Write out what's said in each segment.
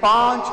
5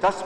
10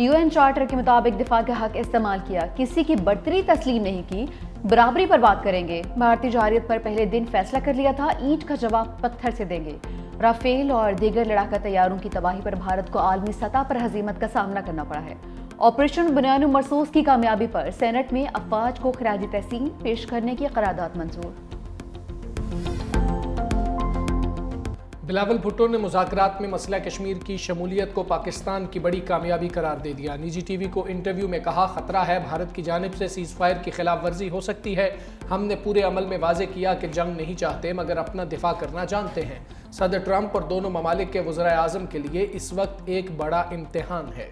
UN charter کے مطابق دفاع کا حق استعمال کیا، کسی کی برتری تسلیم نہیں کی، برابری پر بات کریں گے۔ بھارتی جارحیت پر پہلے دن فیصلہ کر لیا تھا، اینٹ کا جواب پتھر سے دیں گے۔ رافیل اور دیگر لڑاکا طیاروں کی تباہی پر بھارت کو عالمی سطح پر ہزیمت کا سامنا کرنا پڑا ہے۔ آپریشن بنیان مرصوص کی کامیابی پر سینٹ میں افواج کو خراج تحسین پیش کرنے کی قرارداد منظور۔ بلاول بھٹو نے مذاکرات میں مسئلہ کشمیر کی شمولیت کو پاکستان کی بڑی کامیابی قرار دے دیا۔ نجی ٹی وی کو انٹرویو میں کہا، خطرہ ہے بھارت کی جانب سے سیز فائر کی خلاف ورزی ہو سکتی ہے۔ ہم نے پورے عمل میں واضح کیا کہ جنگ نہیں چاہتے مگر اپنا دفاع کرنا جانتے ہیں۔ صدر ٹرمپ اور دونوں ممالک کے وزرائے اعظم کے لیے اس وقت ایک بڑا امتحان ہے۔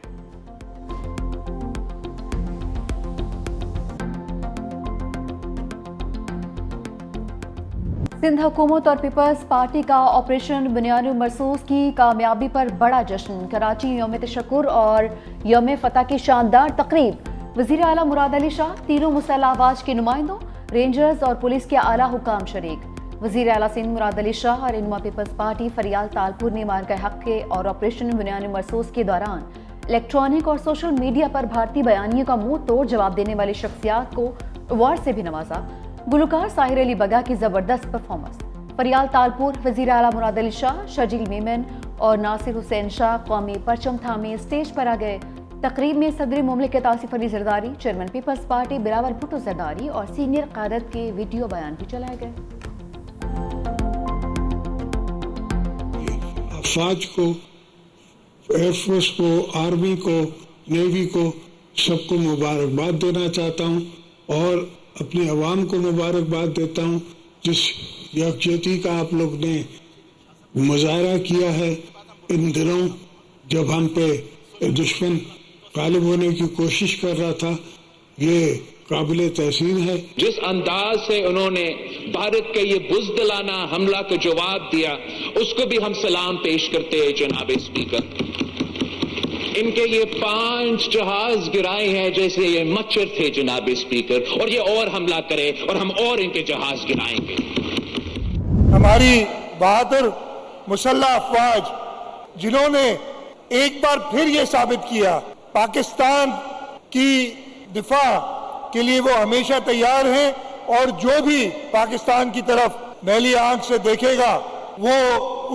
سندھ حکومت اور پیپلز پارٹی کا آپریشن بنیان مرصوص کی کامیابی پر بڑا جشن۔ کراچی یوم تشکر اور یوم فتح کی شاندار تقریب۔ وزیر اعلیٰ مراد علی شاہ، تینوں مسلح افواج کے نمائندوں، رینجرز اور پولیس کے اعلیٰ حکام شریک۔ وزیر اعلیٰ سندھ مراد علی شاہ اور رہنما پیپلز پارٹی فریال تالپور نے مارکہ حق کے اور آپریشن بنیان مرصوص کے دوران الیکٹرانک اور سوشل میڈیا پر بھارتی بیانیوں کا منہ توڑ جواب دینے والی شخصیات کو ایوارڈ سے بھی نوازا۔ گلوکار ساحر علی بگا کی زبردست پرفارمنس۔ فریال تالپور، وزیر اعلیٰ مراد علی شاہ، شجیل میمن اور ناصر حسین شاہ قومی پرچم تھامے اسٹیج پر آ گئے۔ تقریب میں صدر مملکت Asif Ali Zardari, chairman Peoples Party Bilawal Bhutto Zardari اور سینئر قیادت کے ویڈیو بیان بھی چلائے گئے۔ افواج کو، ایئر فورس کو، آرمی کو، نیوی کو، سب کو مبارکباد دینا چاہتا ہوں اور اپنی عوام کو مبارکباد دیتا ہوں جس یکجہتی کا آپ لوگ نے مظاہرہ کیا ہے ان دنوں جب ہم پہ دشمن غالب ہونے کی کوشش کر رہا تھا۔ یہ قابل تحسین ہے۔ جس انداز سے انہوں نے بھارت کے یہ بزدلانہ حملہ کو جواب دیا، اس کو بھی ہم سلام پیش کرتے ہیں جناب اسپیکر۔ ان کے یہ 5 جہاز گرائے ہیں جیسے یہ مچھر تھے جناب اسپیکر، اور یہ اور حملہ کرے اور ہم اور ان کے جہاز گرائیں گے۔ ہماری بہادر مسلح افواج جنہوں نے ایک بار پھر یہ ثابت کیا پاکستان کی دفاع کے لیے وہ ہمیشہ تیار ہیں، اور جو بھی پاکستان کی طرف میلی آنکھ سے دیکھے گا وہ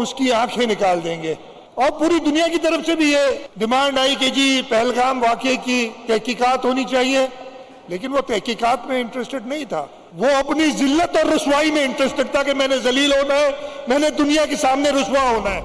اس کی آنکھیں نکال دیں گے۔ اور پوری دنیا کی طرف سے بھی یہ ڈیمانڈ آئی کہ جی پہلگام واقعے کی تحقیقات ہونی چاہیے، لیکن وہ تحقیقات میں انٹرسٹڈ نہیں تھا، وہ اپنی ذلت اور رسوائی میں انٹرسٹڈ تھا کہ میں نے ذلیل ہونا ہے، میں نے دنیا کے سامنے رسوا ہونا ہے۔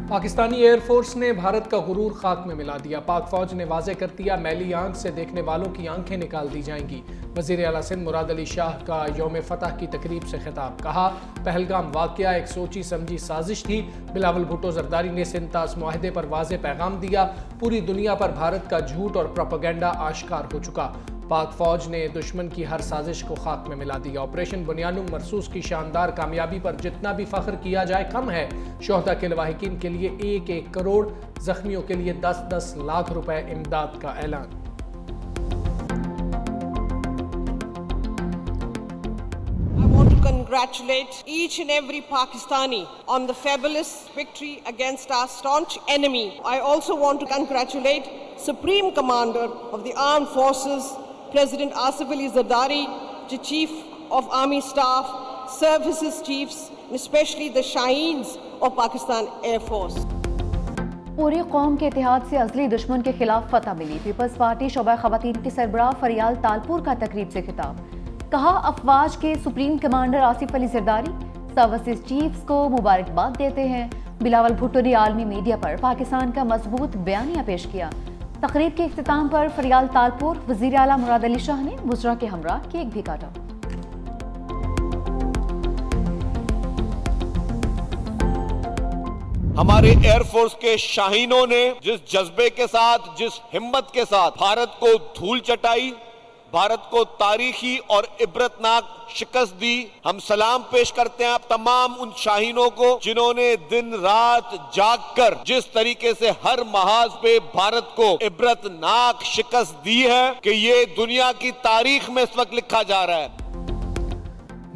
پاکستانی ایئر فورس نے بھارت کا غرور خاک میں ملا دیا۔ پاک فوج نے واضح کر دیا میلی آنکھ سے دیکھنے والوں کی آنکھیں نکال دی جائیں گی۔ وزیر اعلیٰ سندھ مراد علی شاہ کا یوم فتح کی تقریب سے خطاب، کہا پہلگام واقعہ ایک سوچی سمجھی سازش تھی۔ بلاول بھٹو زرداری نے سندھ طاس معاہدے پر واضح پیغام دیا، پوری دنیا پر بھارت کا جھوٹ اور پروپیگنڈا آشکار ہو چکا۔ پاک فوج نے دشمن کی ہر سازش کو خاک میں ملا دیا۔ آپریشن بنیان مرصوص کی شاندار کامیابی پر جتنا بھی فخر کیا جائے کم ہے۔ شہداء کے لواحقین کے لیے 1-1 کروڑ، زخمیوں کے لیے 10-10 لاکھ روپے امداد کا اعلان۔ I want to congratulate each and every Pakistani on the fabulous victory against our staunch enemy. I also want to congratulate Supreme Commander of the Armed Forces, President Asif Ali Zardari, the Chief of Army Staff, Services Chiefs, and especially the Shaheens of Pakistan Air Force. پوری قوم کے اتحاد سے ازلی دشمن کے خلاف فتح ملی۔ پیپلز پارٹی شعبہ خواتین کی سربراہ فریال تالپور کا تقریب سے خطاب، کہا افواج کے supreme commander Asif Ali Zardari services chiefs کو مبارکباد دیتے ہیں۔ بلاول بھٹو نے عالمی میڈیا پر پاکستان کا مضبوط بیانیہ پیش کیا۔ تقریب کے اختتام پر فریال تالپور، وزیر اعلیٰ مراد علی شاہ نے وزراء کے ہمراہ کیک بھی کاٹا۔ ہمارے ایئر فورس کے شاہینوں نے جس جذبے کے ساتھ، جس ہمت کے ساتھ بھارت کو دھول چٹائی، بھارت کو تاریخی اور عبرتناک شکست دی، ہم سلام پیش کرتے ہیں تمام ان شاہینوں کو جنہوں نے دن رات جاگ کر جس طریقے سے ہر محاذ پہ بھارت کو عبرتناک شکست دی ہے کہ یہ دنیا کی تاریخ میں اس وقت لکھا جا رہا ہے۔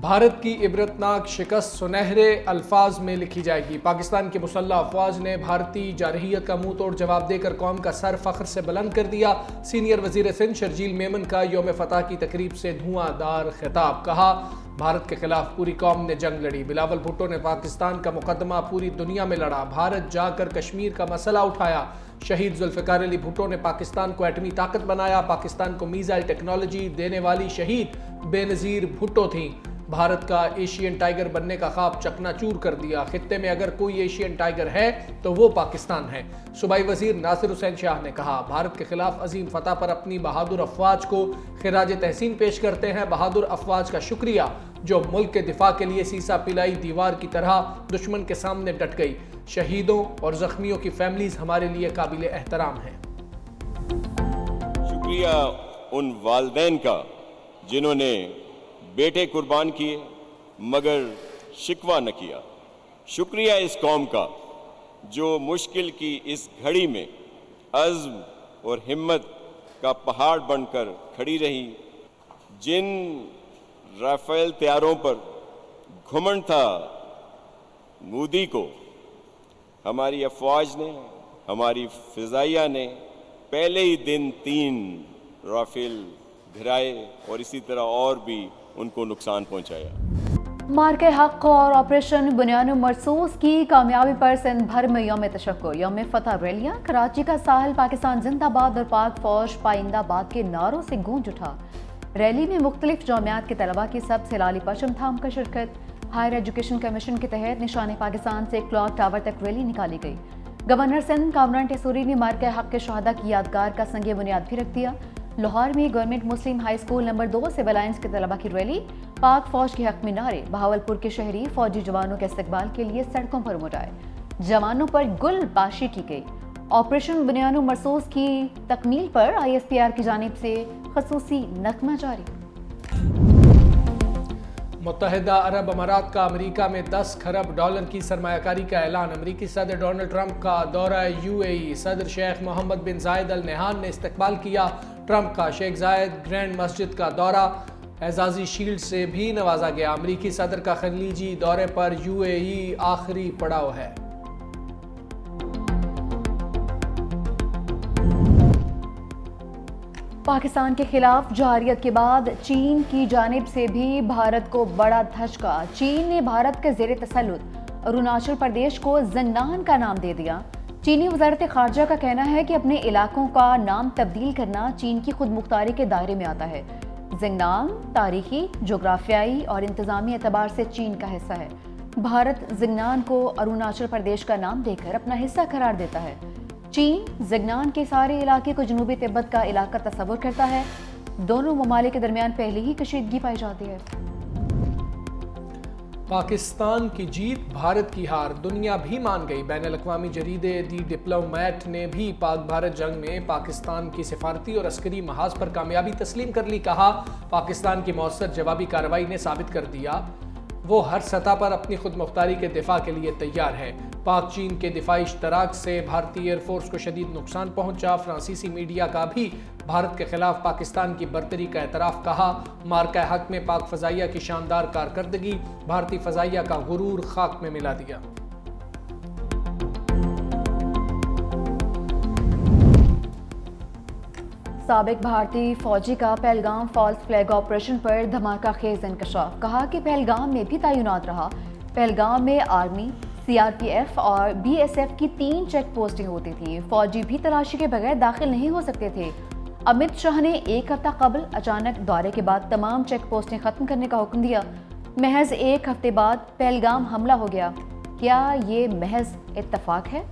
بھارت کی عبرتناک شکست سنہرے الفاظ میں لکھی جائے گی۔ پاکستان کی مسلح افواج نے بھارتی جارحیت کا منہ توڑ جواب دے کر قوم کا سر فخر سے بلند کر دیا۔ سینئر وزیر سندھ شرجیل میمن کا یوم فتح کی تقریب سے دھواں دار خطاب، کہا بھارت کے خلاف پوری قوم نے جنگ لڑی۔ بلاول بھٹو نے پاکستان کا مقدمہ پوری دنیا میں لڑا، بھارت جا کر کشمیر کا مسئلہ اٹھایا۔ شہید ذوالفقار علی بھٹو نے پاکستان کو ایٹمی طاقت بنایا، پاکستان کو میزائل ٹیکنالوجی دینے والی شہید بے نظیر بھٹو تھیں۔ بھارت کا ایشین ٹائیگر بننے کا خواب چکنا چور کر دیا، خطے میں اگر کوئی ایشین ٹائیگر ہے تو وہ پاکستان ہے۔ صوبائی وزیر ناصر حسین شاہ نے کہا بھارت کے خلاف عظیم فتح پر اپنی بہادر افواج کو خراج تحسین پیش کرتے ہیں۔ بہادر افواج کا شکریہ جو ملک کے دفاع کے لیے سیسا پلائی دیوار کی طرح دشمن کے سامنے ڈٹ گئی۔ شہیدوں اور زخمیوں کی فیملیز ہمارے لیے قابل احترام ہیں۔ شکریہ ان والدین کا جنہوں نے بیٹے قربان کیے مگر شکوہ نہ کیا۔ شکریہ اس قوم کا جو مشکل کی اس گھڑی میں عزم اور ہمت کا پہاڑ بن کر کھڑی رہی۔ جن رافیل طیاروں پر گھمنڈ تھا مودی کو، ہماری افواج نے، ہماری فضائیہ نے پہلے ہی دن 3 رافیل گھرائے اور اسی طرح اور بھی ان کو نقصان پہنچایا۔ مارکہ حق اور آپریشن بنیان مرصوص کی کامیابی پر سندھ بھر میں یوم تشکر، یوم فتح ریلیاں، کراچی کا ساحل پاکستان زندہ باد اور پاک فوج پائندہ باد کے نعروں سے گونج اٹھا۔ ریلی میں مختلف جامعات کے طلباء کی سب سے لالی پرچم تھام کر شرکت۔ ہائر ایجوکیشن کمیشن کے تحت نشان پاکستان سے کلاک ٹاور تک ریلی نکالی گئی۔ گورنر سندھ کامران ٹیسوری نے مارکہ حق کے شہداء کی یادگار کا سنگ بنیاد بھی رکھ دیا۔ لاہور میں government Muslim high school number 2 civil lines کے طلباء کی ریلی، پاک فوج کے حق میں نعرے، بہاولپور کے شہری فوجی جوانوں کے استقبال کے لیے سڑکوں پر اتر آئے، جوانوں پر گل باشی کی گئی۔ آپریشن بنیان مرصوص کی تکمیل پر ISPR کی جانب سے خصوصی نغمہ جاری۔ متحدہ عرب امارات کا امریکہ میں 10 کھرب ڈالر کی سرمایہ کاری کا اعلان۔ امریکی صدر ڈونلڈ ٹرمپ کا دورہ UAE، صدر شیخ محمد بن زائد ال نہیان نے استقبال کیا۔ ٹرمپ کا شیخ زائد گرینڈ مسجد کا دورہ، اعزازی شیلڈ سے بھی نوازا گیا۔ امریکی صدر کا خلیجی دورے پر UAE آخری پڑاؤ ہے۔ پاکستان کے خلاف جارحیت کے بعد چین کی جانب سے بھی بھارت کو بڑا دھچکا۔ چین نے بھارت کے زیر تسلط اروناچل پردیش کو زنگنان کا نام دے دیا۔ چینی وزارت خارجہ کا کہنا ہے کہ اپنے علاقوں کا نام تبدیل کرنا چین کی خود مختاری کے دائرے میں آتا ہے۔ زنگنان تاریخی، جغرافیائی اور انتظامی اعتبار سے چین کا حصہ ہے۔ بھارت زنگنان کو اروناچل پردیش کا نام دے کر اپنا حصہ قرار دیتا ہے۔ چین زنگنان کے سارے علاقے کو جنوبی تبت کا علاقہ تصور کرتا ہے۔ دونوں ممالک کے درمیان پہلے ہی کشیدگی پائی جاتی ہے۔ پاکستان کی جیت، بھارت کی ہار، دنیا بھی مان گئی۔ بین الاقوامی جریدے دی ڈپلومیٹ نے بھی پاک بھارت جنگ میں پاکستان کی سفارتی اور عسکری محاذ پر کامیابی تسلیم کر لی۔ کہا پاکستان کی مؤثر جوابی کارروائی نے ثابت کر دیا وہ ہر سطح پر اپنی خود مختاری کے دفاع کے لیے تیار ہے۔ پاک چین کے دفاعی اشتراک سے بھارتی ایئر فورس کو شدید نقصان پہنچا۔ فرانسیسی میڈیا کا بھی بھارت کے خلاف پاکستان کی برتری کا اعتراف، کہا مارکہ حق میں پاک فضائیہ کی شاندار کارکردگی، بھارتی فضائیہ کا غرور خاک میں ملا دیا۔ سابق بھارتی فوجی کا پہلگام فالس فلیگ آپریشن پر دھماکہ خیز انکشاف، کہا کہ پہلگام میں بھی تعینات رہا۔ پہلگام میں آرمی، CRPF اور BSF کی 3 چیک پوسٹیں ہوتی تھیں۔ فوجی بھی تلاشی کے بغیر داخل نہیں ہو سکتے تھے۔ امت شاہ نے 1 ہفتہ قبل اچانک دورے کے بعد تمام چیک پوسٹیں ختم کرنے کا حکم دیا۔ محض 1 ہفتے بعد پہلگام حملہ ہو گیا۔ کیا یہ محض اتفاق ہے؟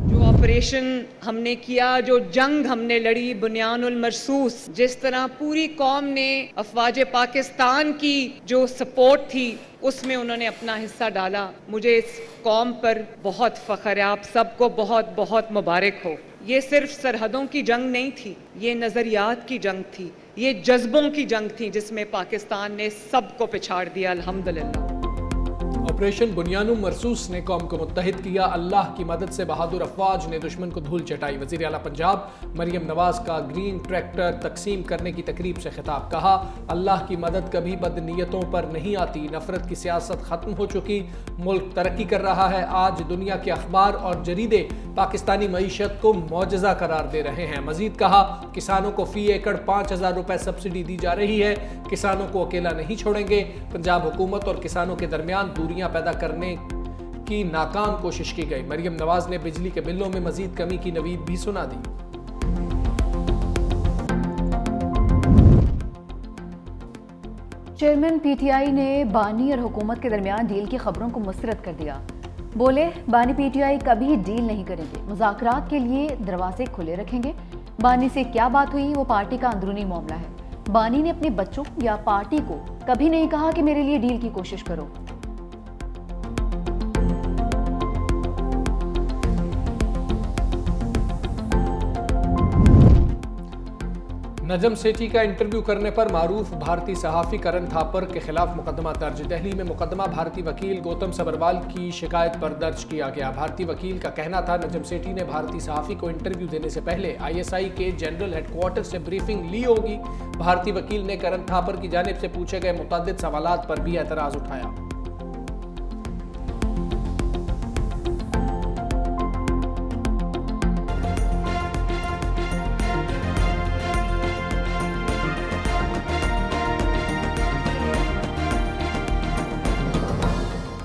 جو آپریشن ہم نے کیا، جو جنگ ہم نے لڑی بنیان المرصوص، جس طرح پوری قوم نے افواج پاکستان کی جو سپورٹ تھی اس میں انہوں نے اپنا حصہ ڈالا، مجھے اس قوم پر بہت فخر ہے۔ آپ سب کو بہت بہت مبارک ہو۔ یہ صرف سرحدوں کی جنگ نہیں تھی، یہ نظریات کی جنگ تھی، یہ جذبوں کی جنگ تھی جس میں پاکستان نے سب کو پچھاڑ دیا، الحمدللہ۔ آپریشن بنیان مرصوص نے قوم کو متحد کیا، اللہ کی مدد سے بہادر افواج نے دشمن کو دھول چٹائی۔ وزیر اعلیٰ پنجاب مریم نواز کا گرین ٹریکٹر تقسیم کرنے کی تقریب سے خطاب، کہا اللہ کی مدد کبھی بد نیتوں پر نہیں آتی، نفرت کی سیاست ختم ہو چکی، ملک ترقی کر رہا ہے۔ آج دنیا کے اخبار اور جریدے پاکستانی معیشت کو معجزہ قرار دے رہے ہیں۔ مزید کہا کسانوں کو فی ایکڑ 5,000 روپے سبسڈی دی جا رہی ہے، کسانوں کو اکیلا نہیں چھوڑیں گے۔ پنجاب حکومت اور کسانوں کے درمیان دوریاں پیدا کرنے کی ناکام کوشش کی گئی۔ مریم نواز نے بجلی کے بلوں میں مزید کمی کی نوید بھی سنا دی۔ چیئرمین پی ٹی آئی نے بانی اور حکومت کے درمیان ڈیل کی خبروں کو مسترد کر دیا۔ بولے بانی پی ٹی آئی کبھی ڈیل نہیں کریں گے، مذاکرات کے لیے دروازے کھلے رکھیں گے۔ بانی سے کیا بات ہوئی وہ پارٹی کا اندرونی معاملہ ہے۔ بانی نے اپنے بچوں یا پارٹی کو کبھی نہیں کہا کہ میرے لیے ڈیل کی کوشش کرو۔ نجم سیٹھی کا انٹرویو کرنے پر معروف بھارتی صحافی کرن تھاپر کے خلاف مقدمہ درج۔ دہلی میں مقدمہ بھارتی وکیل گوتم سبروال کی شکایت پر درج کیا گیا۔ بھارتی وکیل کا کہنا تھا نجم سیٹھی نے بھارتی صحافی کو انٹرویو دینے سے پہلے ISI کے جنرل ہیڈ کوارٹر سے بریفنگ لی ہوگی۔ بھارتی وکیل نے کرن تھاپر کی جانب سے پوچھے گئے متعدد سوالات پر بھی اعتراض اٹھایا۔